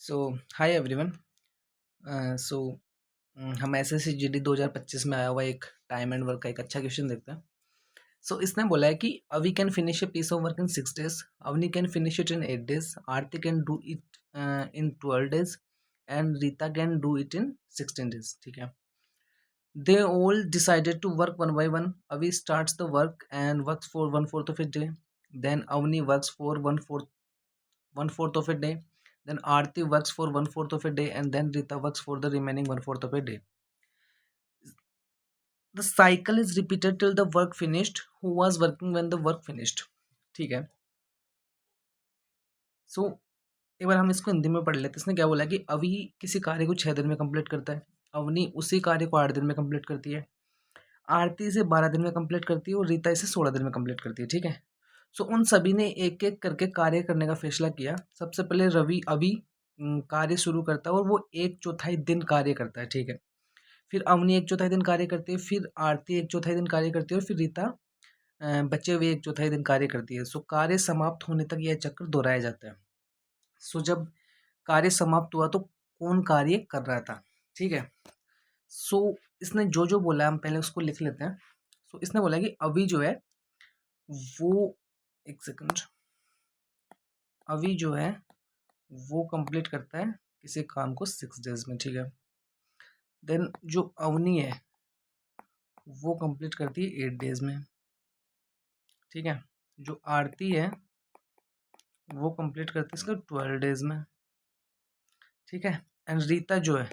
सो hi everyone. सो हम SSC GD 2025 में आया हुआ एक टाइम एंड वर्क का एक अच्छा क्वेश्चन देखते हैं। सो इसने बोला है कि Avi can finish a piece of work in 6 days, Avani can finish it in 8 days, Aarti can do it in 12 days and Rita can do it in 16 days। ठीक है, they all decided to work one by one. Avi starts the work and works for one fourth of a day, then Avani works for one fourth of a day, then Aarti works for one fourth of a day, and then Rita works for the remaining one fourth of a day. The cycle is repeated till the work finished. Who was working when the work finished? ठीक है। सो एक बार हम इसको हिंदी में पढ़ लेते हैं। इसने क्या बोला कि अभी किसी कार्य को 6 दिन में कंप्लीट करता है, अवनी उसी कार्य को 8 दिन में कंप्लीट करती है, आरती इसे 12 दिन में कंप्लीट करती है और रीता इसे 16 दिन में कंप्लीट करती है। ठीक है। सो उन सभी ने एक एक करके कार्य करने का फैसला किया। सबसे पहले रवि अभी कार्य शुरू करता है और वो 1/4 दिन कार्य करता है। ठीक है। फिर अवनी 1/4 दिन कार्य करती है, फिर आरती 1/4 दिन कार्य करती है और फिर रीता बचे हुए 1/4 दिन कार्य करती है। सो कार्य समाप्त होने तक यह चक्र दोहराया जाता है। सो जब कार्य समाप्त हुआ तो कौन कार्य कर रहा था? ठीक है। सो इसने जो जो बोला हम पहले उसको लिख लेते हैं। सो इसने बोला कि अभी जो है वो, एक सेकंड, अभी जो है वो कंप्लीट करता है किसी काम को 6 days में। ठीक है। देन जो अवनी है वो कंप्लीट करती है 8 days में। ठीक है। जो आरती है वो कंप्लीट करती है इसका 12 days में। ठीक है। एंड रीता जो है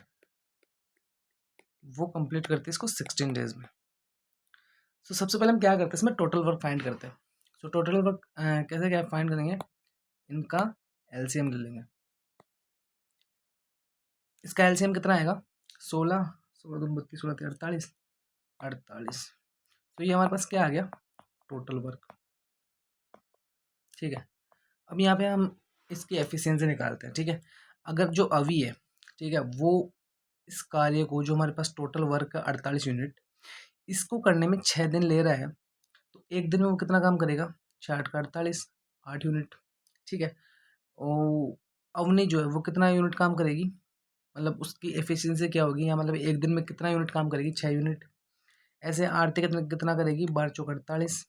वो कंप्लीट करती है इसको 16 days में। सो सबसे पहले हम क्या करते हैं, इसमें टोटल वर्क फाइंड करते हैं। सो टोटल वर्क कैसे क्या फाइंड करेंगे, इनका एलसीएम ले लेंगे। इसका एलसीएम कितना आएगा? 16, 16 2 32 16 48 48। तो ये हमारे पास क्या आ गया, टोटल वर्क। ठीक है। अब यहाँ पे हम इसकी एफिशिएंसी निकालते हैं। ठीक है। अगर जो अभी है, ठीक है, वो इस कार्य को, जो हमारे पास टोटल वर्क है 48 यूनिट, इसको करने में 6 दिन ले रहा है, तो एक दिन में वो कितना काम करेगा? 4 का 48, 8 यूनिट। ठीक है। और अवनी जो है वो कितना यूनिट काम करेगी, मतलब उसकी एफिशिएंसी क्या होगी, या मतलब एक दिन में कितना यूनिट काम करेगी? 6 यूनिट। ऐसे आरती कितना कितना करेगी? 12 चौक 48।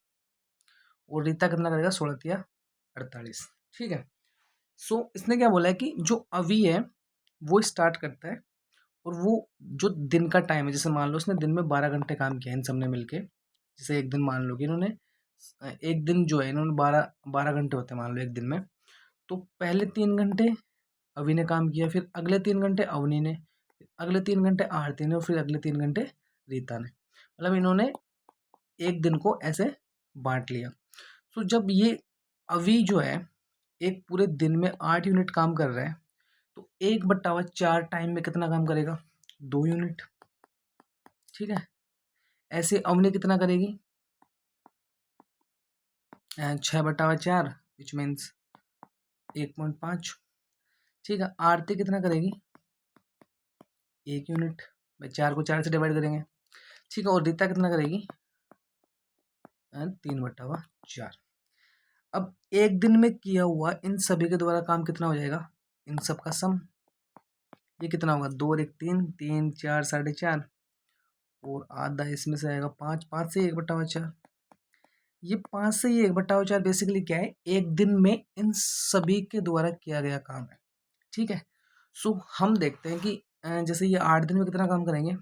और रीता कितना करेगा? 16 तिया 48। ठीक है। सो इसने क्या बोला है कि जो अभी है वो स्टार्ट करता है, और वो जो दिन का टाइम है, जैसे मान लो उसने दिन में 12 घंटे काम किया इन सब ने मिलके, जैसे एक दिन मान लो कि इन्होंने एक दिन जो है इन्होंने 12 घंटे होते हैं मान लो एक दिन में, तो पहले 3 घंटे अभी ने काम किया, फिर अगले 3 घंटे अवनी ने, फिर अगले 3 घंटे आरती ने, और फिर अगले 3 घंटे रीता ने। मतलब इन्होंने एक दिन को ऐसे बांट लिया। तो जब ये अभी जो है एक पूरे दिन में 8 यूनिट काम कर रहा है, तो 1/4 टाइम में कितना काम करेगा? 2 यूनिट। ठीक है। ऐसे अवनी कितना करेगी? 6/4 विच मीन्स 1.5। ठीक है। आरती कितना करेगी? 1 यूनिट। भाई 4 को 4 से डिवाइड करेंगे। ठीक है। और रीता कितना करेगी? 3/4। अब एक दिन में किया हुआ इन सभी के द्वारा काम कितना हो जाएगा? इन सब का सम, ये कितना होगा? 2 और 1 3, 3 4 4.5, और आधा इसमें से आएगा 5, 5 से 1/4। ये 5 से ये 1/4 बेसिकली क्या है? एक दिन में इन सभी के द्वारा किया गया काम है। ठीक है। सो हम देखते हैं कि जैसे ये 8 दिन में कितना काम करेंगे?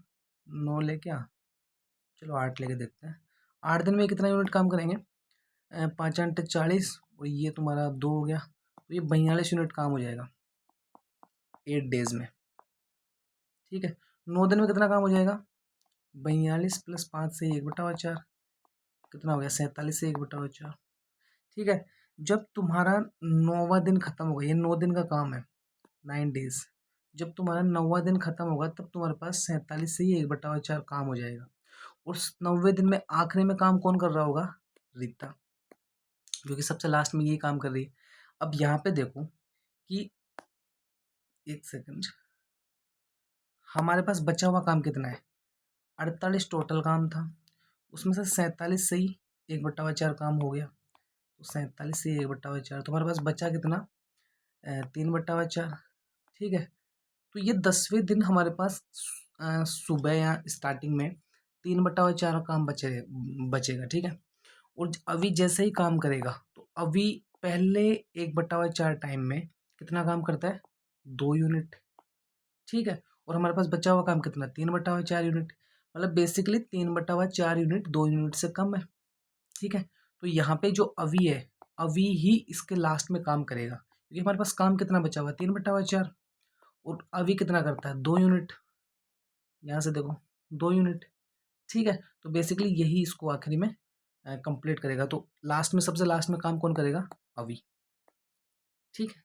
9 लेके आ, चलो 8 लेके देखते हैं। 8 दिन में कितना यूनिट काम करेंगे? 5 8 40, और ये तुम्हारा 2 हो गया, तो ये 42 यूनिट काम हो जाएगा 8 days में। ठीक है। 9 दिन में कितना काम हो जाएगा? 42 प्लस 5 से 1/4, कितना हो गया? 47 से 1/4। ठीक है। जब तुम्हारा 9वां दिन खत्म होगा, ये 9 दिन का काम है, 9 days, जब तुम्हारा 9वां दिन खत्म होगा तब तुम्हारे पास 47 से ही 1/4 काम हो जाएगा। और 9वें दिन में आखिरी में काम कौन कर रहा होगा? रीता, जो कि सबसे लास्ट में ये काम कर रही है। अब यहाँ पे देखो कि, एक सेकंड, हमारे पास बचा हुआ काम कितना है? 48 टोटल काम था, उसमें से 47 से ही 1/4 काम हो गया, तो 47 से 1/4 तुम्हारे पास बचा कितना? 3/4। ठीक है। तो ये 10वें दिन हमारे पास सुबह या स्टार्टिंग में 3/4 काम बचेगा, ठीक है। और अभी जैसे ही काम करेगा तो अभी पहले 1/4 टाइम में कितना काम करता है, 2 यूनिट, ठीक है। और हमारे पास बचा हुआ काम कितना, 3/4 यूनिट, मतलब बेसिकली 3/4 यूनिट 2 यूनिट से कम है, ठीक है। तो यहाँ पे जो अभी है, अभी ही इसके लास्ट में काम करेगा, क्योंकि हमारे पास काम कितना बचा हुआ है, 3/4, और अभी कितना करता है, 2 यूनिट, यहाँ से देखो 2 यूनिट, ठीक है। तो बेसिकली यही इसको आखिरी में कंप्लीट करेगा। तो लास्ट में, सबसे लास्ट में काम कौन करेगा, अभी, ठीक है।